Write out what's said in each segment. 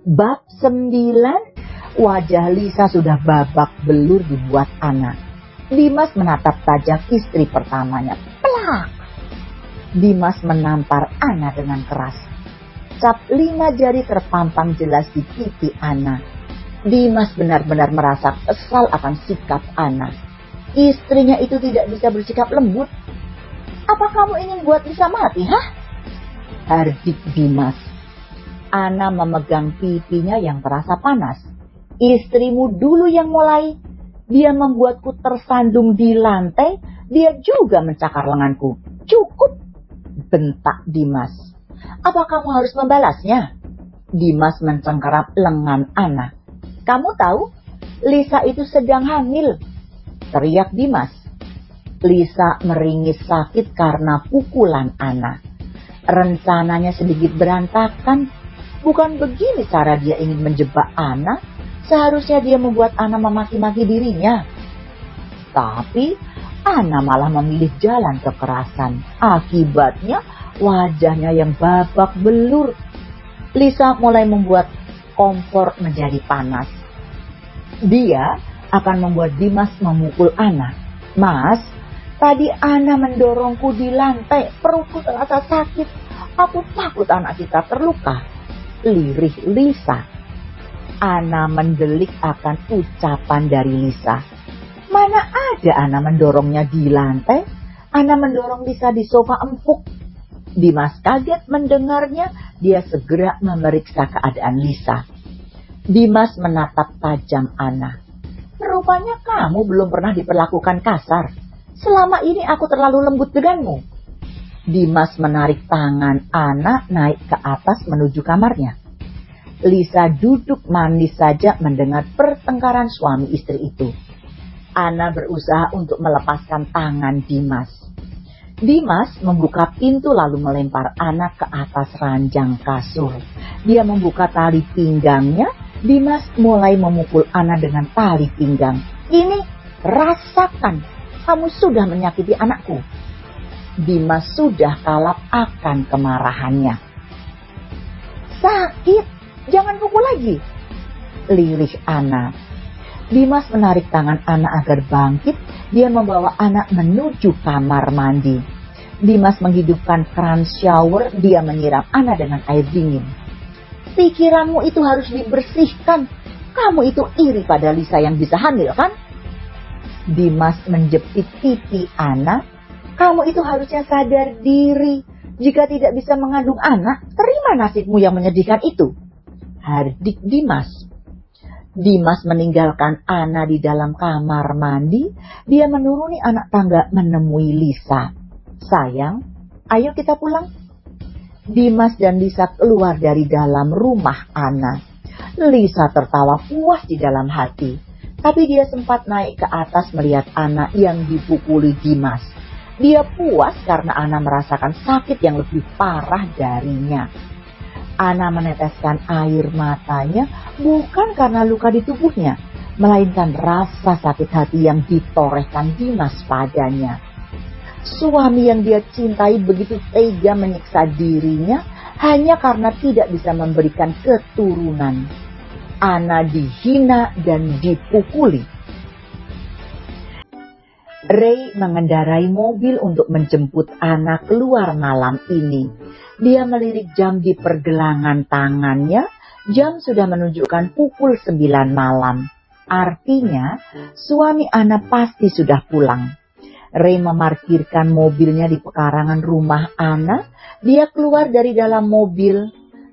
Bab 9, wajah Lisa sudah babak belur dibuat Ana. Dimas menatap tajam istri pertamanya. Plak! Dimas menampar Ana dengan keras. Cap 5 jari terpampang jelas di pipi Ana. Dimas benar-benar merasa kesal akan sikap Ana. Istrinya itu tidak bisa bersikap lembut. Apa kamu ingin buat Lisa mati, hah? Hardik Dimas. Ana memegang pipinya yang terasa panas. Istrimu dulu yang mulai. Dia membuatku tersandung di lantai. Dia juga mencakar lenganku. Cukup, bentak Dimas. Apa kamu harus membalasnya? Dimas mencengkeram lengan Ana. Kamu tahu, Lisa itu sedang hamil, teriak Dimas. Lisa meringis sakit karena pukulan Ana. Rencananya sedikit berantakan. Bukan begini cara dia ingin menjebak Ana. Seharusnya dia membuat Ana memaki-maki dirinya. Tapi Ana malah memilih jalan kekerasan. Akibatnya wajahnya yang babak belur. Lisa mulai membuat kompor menjadi panas. Dia akan membuat Dimas memukul Ana. Mas, tadi Ana mendorongku di lantai. Perutku terasa sakit. Aku takut anak kita terluka. Lirih Lisa. Ana mendelik akan ucapan dari Lisa. Mana ada Ana mendorongnya di lantai? Ana mendorong Lisa di sofa empuk. Dimas kaget mendengarnya. Dia segera memeriksa keadaan Lisa. Dimas menatap tajam Ana. Rupanya kamu belum pernah diperlakukan kasar. Selama ini aku terlalu lembut denganmu. Dimas menarik tangan Ana naik ke atas menuju kamarnya. Lisa duduk manis saja mendengar pertengkaran suami istri itu. Ana berusaha untuk melepaskan tangan Dimas. Dimas membuka pintu lalu melempar Ana ke atas ranjang kasur. Dia membuka tali pinggangnya. Dimas mulai memukul Ana dengan tali pinggang. Ini, rasakan, kamu sudah menyakiti anakku. Dimas sudah kalap akan kemarahannya. Sakit, jangan pukul lagi, lirih Ana. Dimas menarik tangan Ana agar bangkit. Dia membawa Ana menuju kamar mandi. Dimas menghidupkan keran shower. Dia menyiram Ana dengan air dingin. Pikiranmu itu harus dibersihkan. Kamu itu iri pada Lisa yang bisa hamil, kan? Dimas menjepit pipi Ana. Kamu itu harusnya sadar diri. Jika tidak bisa mengandung anak, terima nasibmu yang menyedihkan itu. Hardik Dimas. Dimas meninggalkan Ana di dalam kamar mandi. Dia menuruni anak tangga menemui Lisa. Sayang, ayo kita pulang. Dimas dan Lisa keluar dari dalam rumah Ana. Lisa tertawa puas di dalam hati. Tapi dia sempat naik ke atas melihat Ana yang dipukuli Dimas. Dia puas karena Ana merasakan sakit yang lebih parah darinya. Ana meneteskan air matanya bukan karena luka di tubuhnya, melainkan rasa sakit hati yang ditorehkan Dimas padanya. Suami yang dia cintai begitu tega menyiksa dirinya hanya karena tidak bisa memberikan keturunan. Ana dihina dan dipukuli. Ray mengendarai mobil untuk menjemput Ana keluar malam ini. Dia melirik jam di pergelangan tangannya. Jam sudah menunjukkan pukul 9 malam. Artinya, suami Ana pasti sudah pulang. Ray memarkirkan mobilnya di pekarangan rumah Ana. Dia keluar dari dalam mobil.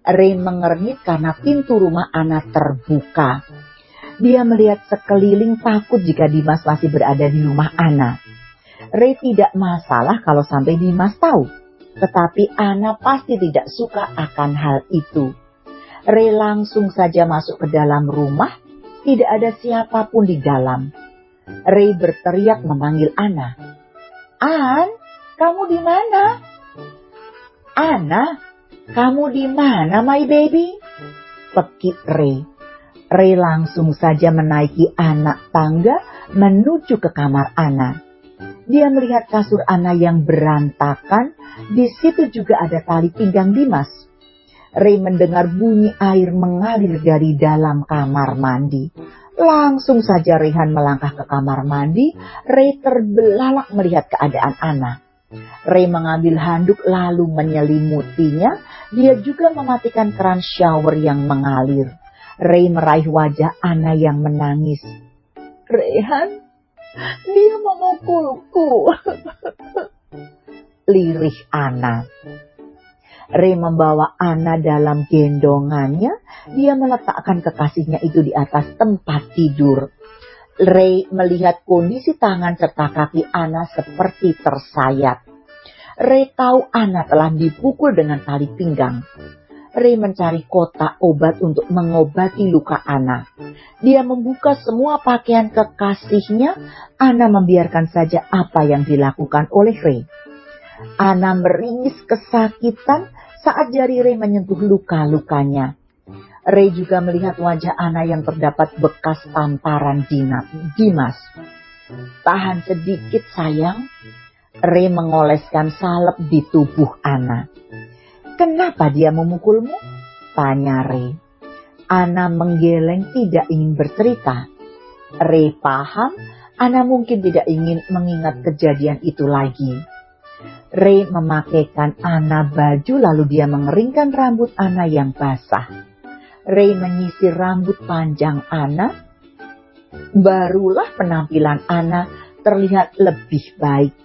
Ray mengernyit karena pintu rumah Ana terbuka. Dia melihat sekeliling takut jika Dimas masih berada di rumah Ana. Ray tidak masalah kalau sampai Dimas tahu. Tetapi Ana pasti tidak suka akan hal itu. Ray langsung saja masuk ke dalam rumah. Tidak ada siapapun di dalam. Ray berteriak memanggil Ana. An, kamu di mana? Ana, kamu di mana, my baby? Pekik Ray. Ray langsung saja menaiki anak tangga menuju ke kamar Ana. Dia melihat kasur Ana yang berantakan. Di situ juga ada tali pinggang Dimas. Ray mendengar bunyi air mengalir dari dalam kamar mandi. Langsung saja Rehan melangkah ke kamar mandi. Ray terbelalak melihat keadaan Anna. Ray mengambil handuk lalu menyelimutinya. Dia juga mematikan keran shower yang mengalir. Ray meraih wajah Anna yang menangis. "Rehan, dia memukulku," lirih Anna. Ray membawa Anna dalam gendongannya. Dia meletakkan kekasihnya itu di atas tempat tidur. Ray melihat kondisi tangan serta kaki Anna seperti tersayat. Ray tahu Anna telah dipukul dengan tali pinggang. Ray mencari kotak obat untuk mengobati luka Anna. Dia membuka semua pakaian kekasihnya. Anna membiarkan saja apa yang dilakukan oleh Ray. Anna meringis kesakitan saat jari Ray menyentuh luka-lukanya. Ray juga melihat wajah Anna yang terdapat bekas tamparan Dimas. "Tahan sedikit sayang." Ray mengoleskan salep di tubuh Anna. "Kenapa dia memukulmu?" tanya Ray. Anna menggeleng tidak ingin bercerita. Ray paham Anna mungkin tidak ingin mengingat kejadian itu lagi. Ray memakaikan Anna baju lalu dia mengeringkan rambut Anna yang basah. Ray menyisir rambut panjang Anna. Barulah penampilan Anna terlihat lebih baik.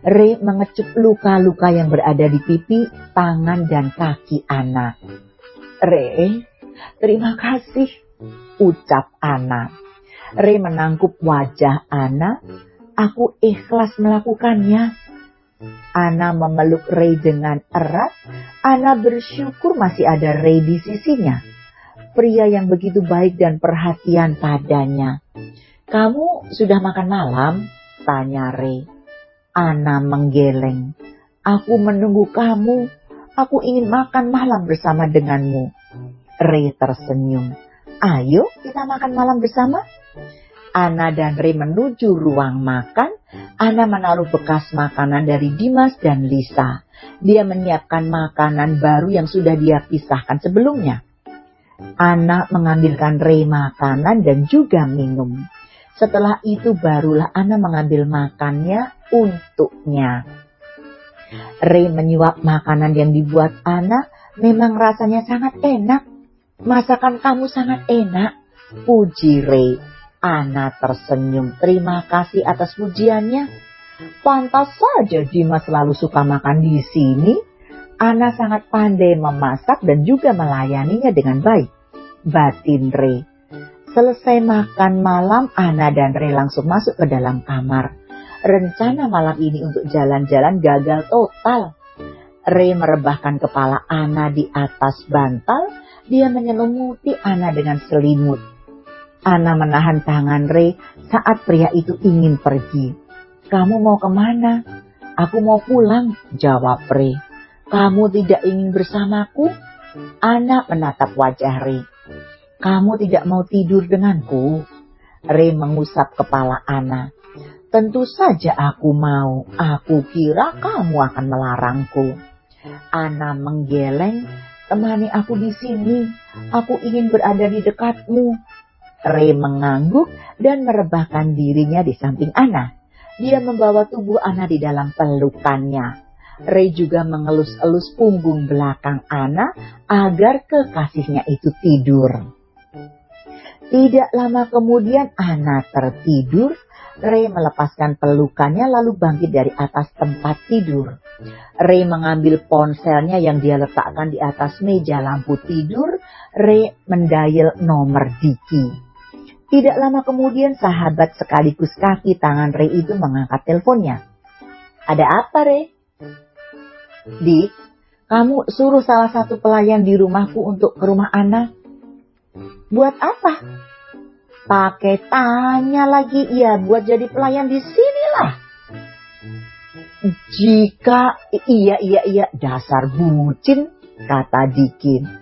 Ray mengecup luka-luka yang berada di pipi, tangan, dan kaki Anna. "Ray, terima kasih," ucap Anna. Ray menangkup wajah Anna. "Aku ikhlas melakukannya." Anna memeluk Ray dengan erat. Anna bersyukur masih ada Ray di sisinya. Pria yang begitu baik dan perhatian padanya. "Kamu sudah makan malam?" tanya Ray. Anna menggeleng. "Aku menunggu kamu. Aku ingin makan malam bersama denganmu." Ray tersenyum. "Ayo kita makan malam bersama." Anna dan Ray menuju ruang makan. Anna menaruh bekas makanan dari Dimas dan Lisa. Dia menyiapkan makanan baru yang sudah dia pisahkan sebelumnya. Anna mengambilkan Ray makanan dan juga minum. Setelah itu barulah Anna mengambil makannya untuknya. Ray menyuap makanan yang dibuat Anna. "Memang rasanya sangat enak. Masakan kamu sangat enak," puji Ray. Anna tersenyum. "Terima kasih atas pujiannya. Pantas saja Dimas selalu suka makan di sini." Anna sangat pandai memasak dan juga melayaninya dengan baik, batin Ray. Selesai makan malam, Anna dan Ray langsung masuk ke dalam kamar. Rencana malam ini untuk jalan-jalan gagal total. Ray merebahkan kepala Anna di atas bantal. Dia menyelimuti Anna dengan selimut. Anna menahan tangan Ray saat pria itu ingin pergi. "Kamu mau kemana?" "Aku mau pulang," jawab Ray. "Kamu tidak ingin bersamaku?" Anna menatap wajah Ray. "Kamu tidak mau tidur denganku?" Ray mengusap kepala Anna. "Tentu saja aku mau. Aku kira kamu akan melarangku." Anna menggeleng. "Temani aku di sini. Aku ingin berada di dekatmu." Ray mengangguk dan merebahkan dirinya di samping Anna. Dia membawa tubuh Anna di dalam pelukannya. Ray juga mengelus-elus punggung belakang Anna agar kekasihnya itu tidur. Tidak lama kemudian Anna tertidur. Ray melepaskan pelukannya lalu bangkit dari atas tempat tidur. Ray mengambil ponselnya yang dia letakkan di atas meja lampu tidur. Ray mendial nomor Diki. Tidak lama kemudian sahabat sekaligus kaki tangan Ray itu mengangkat teleponnya. "Ada apa, Ray?" "Dik, kamu suruh salah satu pelayan di rumahku untuk ke rumah Anna." "Buat apa?" "Pakai tanya lagi." "Ya, buat jadi pelayan di sinilah." Iya, dasar bucin," kata Diki.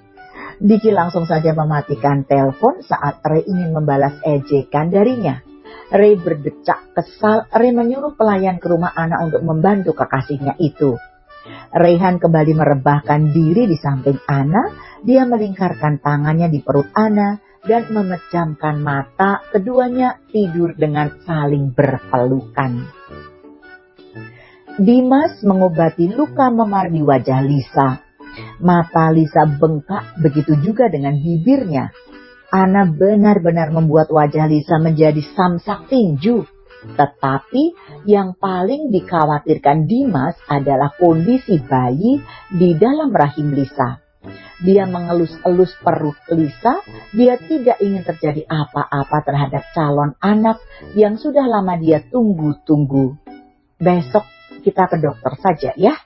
Diki langsung saja mematikan telepon saat Ray ingin membalas ejekan darinya. Ray berdecak kesal. Ray menyuruh pelayan ke rumah Anna untuk membantu kekasihnya itu. Reyhan kembali merebahkan diri di samping Ana. Dia melingkarkan tangannya di perut Ana dan memejamkan mata. Keduanya tidur dengan saling berpelukan. Dimas mengobati luka memar di wajah Lisa. Mata Lisa bengkak, begitu juga dengan bibirnya. Ana benar-benar membuat wajah Lisa menjadi samsak tinju. Tetapi yang paling dikhawatirkan Dimas adalah kondisi bayi di dalam rahim Lisa. Dia mengelus-elus perut Lisa. Dia tidak ingin terjadi apa-apa terhadap calon anak yang sudah lama dia tunggu-tunggu. Besok kita ke dokter saja ya.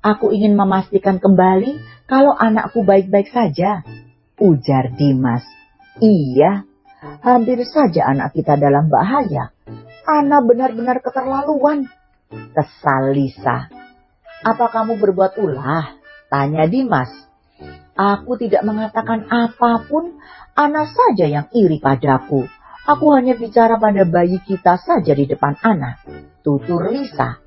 Aku ingin memastikan kembali kalau anakku baik-baik saja, ujar Dimas. Iya, hampir saja anak kita dalam bahaya. Ana benar-benar keterlaluan, kesal Lisa. Apa kamu berbuat ulah? Tanya Dimas. Aku tidak mengatakan apapun, Ana saja yang iri padaku. Aku hanya bicara pada bayi kita saja di depan Ana, tutur Lisa.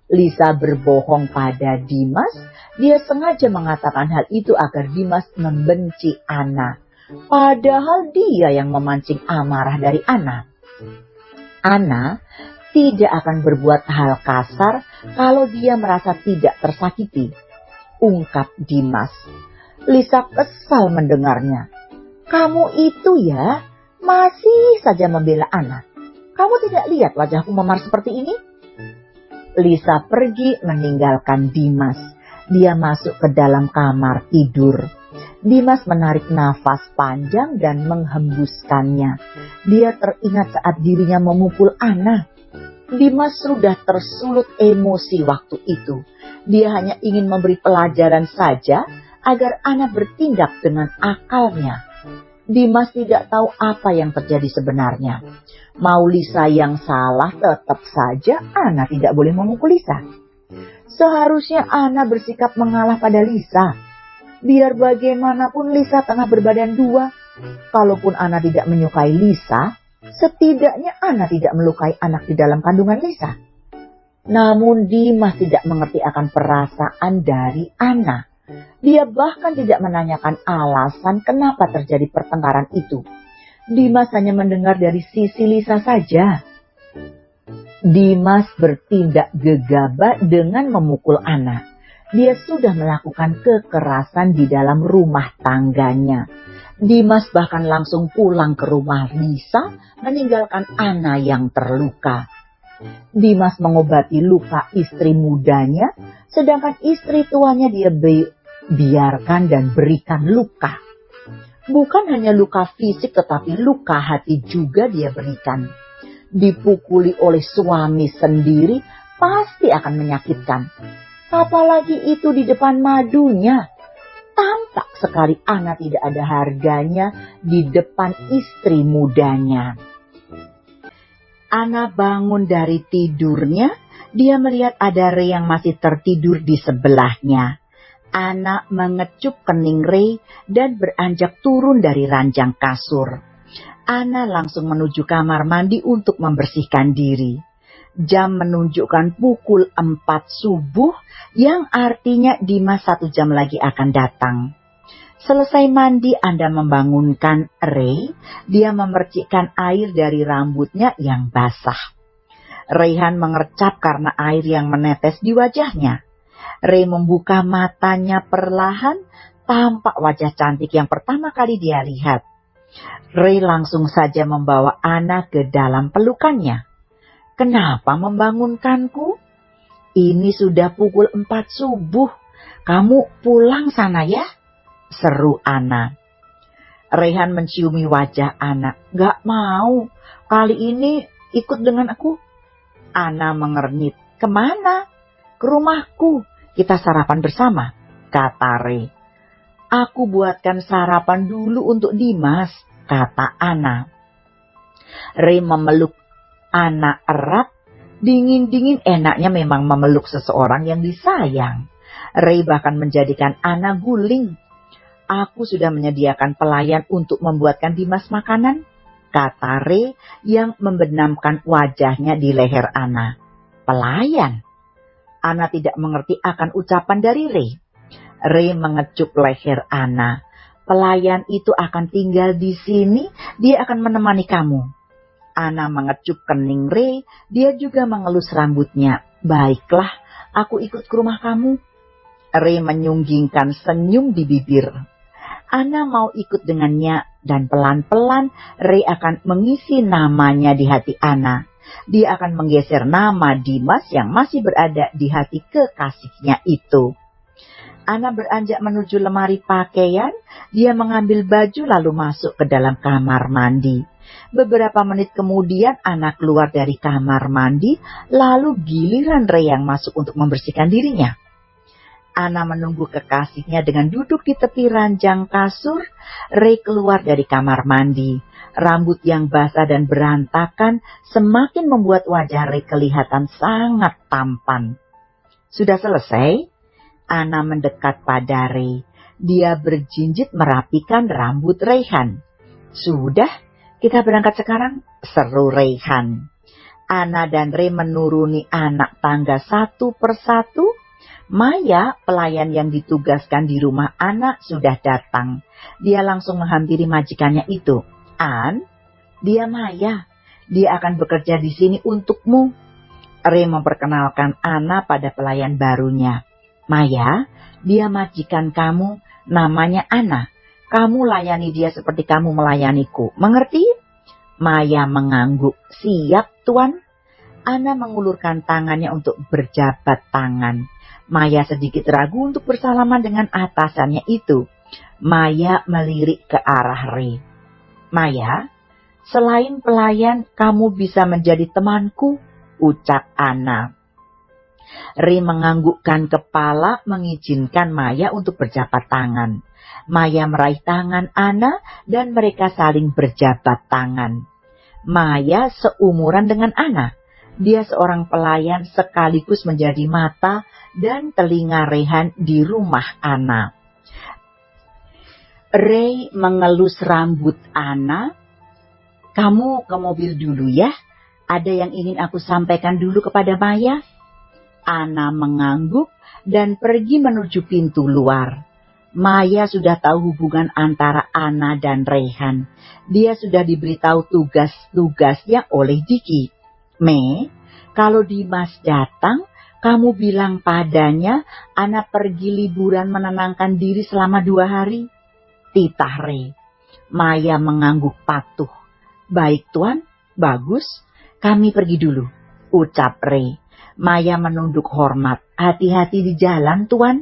Lisa berbohong pada Dimas. Dia sengaja mengatakan hal itu agar Dimas membenci Ana. Padahal dia yang memancing amarah dari Ana. Ana tidak akan berbuat hal kasar kalau dia merasa tidak tersakiti, ungkap Dimas. Lisa kesal mendengarnya. Kamu itu ya masih saja membela Ana. Kamu tidak lihat wajahku memar seperti ini? Lisa pergi meninggalkan Dimas. Dia masuk ke dalam kamar tidur. Dimas menarik nafas panjang dan menghembuskannya. Dia teringat saat dirinya memukul Ana. Dimas sudah tersulut emosi waktu itu. Dia hanya ingin memberi pelajaran saja agar Ana bertindak dengan akalnya. Dimas tidak tahu apa yang terjadi sebenarnya. Mau Lisa yang salah, tetap saja Ana tidak boleh memukul Lisa. Seharusnya Ana bersikap mengalah pada Lisa. Biar bagaimanapun Lisa tengah berbadan dua. Kalaupun Ana tidak menyukai Lisa, setidaknya Ana tidak melukai anak di dalam kandungan Lisa. Namun Dimas tidak mengerti akan perasaan dari Ana. Dia bahkan tidak menanyakan alasan kenapa terjadi pertengkaran itu. Dimas hanya mendengar dari sisi Lisa saja. Dimas bertindak gegabah dengan memukul Ana. Dia sudah melakukan kekerasan di dalam rumah tangganya. Dimas bahkan langsung pulang ke rumah Lisa, meninggalkan Ana yang terluka. Dimas mengobati luka istri mudanya, sedangkan istri tuanya dia biarkan dan berikan luka. Bukan hanya luka fisik, tetapi luka hati juga dia berikan. Dipukuli oleh suami sendiri pasti akan menyakitkan. Apalagi itu di depan madunya. Tampak sekali Ana tidak ada harganya di depan istri mudanya. Ana bangun dari tidurnya. Dia melihat ada Rey yang masih tertidur di sebelahnya. Ana mengecup kening Rey dan beranjak turun dari ranjang kasur. Ana langsung menuju kamar mandi untuk membersihkan diri. Jam menunjukkan pukul 4 subuh, yang artinya Dimas 1 jam lagi akan datang. Selesai mandi, Anda membangunkan Rey. Dia memercikkan air dari rambutnya yang basah. Reyhan mengercap karena air yang menetes di wajahnya. Rey membuka matanya perlahan, tampak wajah cantik yang pertama kali dia lihat. Rey langsung saja membawa Ana ke dalam pelukannya. Kenapa membangunkanku? Ini sudah pukul 4 subuh. Kamu pulang sana ya? Seru Ana. Reyhan menciumi wajah Ana. Gak mau. Kali ini ikut dengan aku. Ana mengernyit. Kemana? Ke rumahku. Kita sarapan bersama, kata Rey. Aku buatkan sarapan dulu untuk Dimas, kata Ana. Rey memeluk Ana erat. Dingin-dingin enaknya memang memeluk seseorang yang disayang. Rey bahkan menjadikan Ana guling. Aku sudah menyediakan pelayan untuk membuatkan Dimas makanan, kata Rey yang membenamkan wajahnya di leher Ana. Pelayan? Ana tidak mengerti akan ucapan dari Ray. Ray mengecup leher Ana. Pelayan itu akan tinggal di sini, dia akan menemani kamu. Ana mengecup kening Ray, dia juga mengelus rambutnya. Baiklah, aku ikut ke rumah kamu. Ray menyunggingkan senyum di bibir. Ana mau ikut dengannya dan pelan-pelan Ray akan mengisi namanya di hati Ana. Dia akan menggeser nama Dimas yang masih berada di hati kekasihnya itu. Ana beranjak menuju lemari pakaian, dia mengambil baju lalu masuk ke dalam kamar mandi. Beberapa menit kemudian Ana keluar dari kamar mandi, lalu giliran Ray yang masuk untuk membersihkan dirinya. Ana menunggu kekasihnya dengan duduk di tepi ranjang kasur. Ray keluar dari kamar mandi. Rambut yang basah dan berantakan semakin membuat wajah Ray kelihatan sangat tampan. Sudah selesai? Ana mendekat pada Ray. Dia berjinjit merapikan rambut Rayhan. Sudah, kita berangkat sekarang, seru Rayhan. Ana dan Ray menuruni anak tangga satu persatu. Maya, pelayan yang ditugaskan di rumah Ana, sudah datang. Dia langsung menghampiri majikannya itu. An, dia Maya. Dia akan bekerja di sini untukmu. Ray memperkenalkan Ana pada pelayan barunya. Maya, dia majikan kamu, namanya Ana. Kamu layani dia seperti kamu melayaniku. Mengerti? Maya mengangguk. Siap, Tuan. Ana mengulurkan tangannya untuk berjabat tangan. Maya sedikit ragu untuk bersalaman dengan atasannya itu. Maya melirik ke arah Ray. Maya, selain pelayan, kamu bisa menjadi temanku, ucap Ana. Ray menganggukkan kepala mengizinkan Maya untuk berjabat tangan. Maya meraih tangan Ana dan mereka saling berjabat tangan. Maya seumuran dengan Ana. Dia seorang pelayan sekaligus menjadi mata dan telinga Rayhan di rumah Ana. Ray mengelus rambut Ana. Kamu ke mobil dulu ya. Ada yang ingin aku sampaikan dulu kepada Maya. Ana mengangguk dan pergi menuju pintu luar. Maya sudah tahu hubungan antara Ana dan Rayhan. Dia sudah diberitahu tugas-tugasnya oleh Diki. Mei, kalau Dimas datang, kamu bilang padanya Ana pergi liburan menenangkan diri selama 2 hari. Titah Ray. Maya mengangguk patuh. Baik Tuan, bagus. Kami pergi dulu, ucap Ray. Maya menunduk hormat. Hati-hati di jalan, Tuan.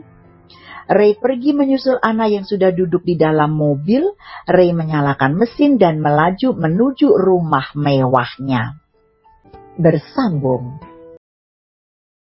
Ray pergi menyusul Ana yang sudah duduk di dalam mobil. Ray menyalakan mesin dan melaju menuju rumah mewahnya. Bersambung.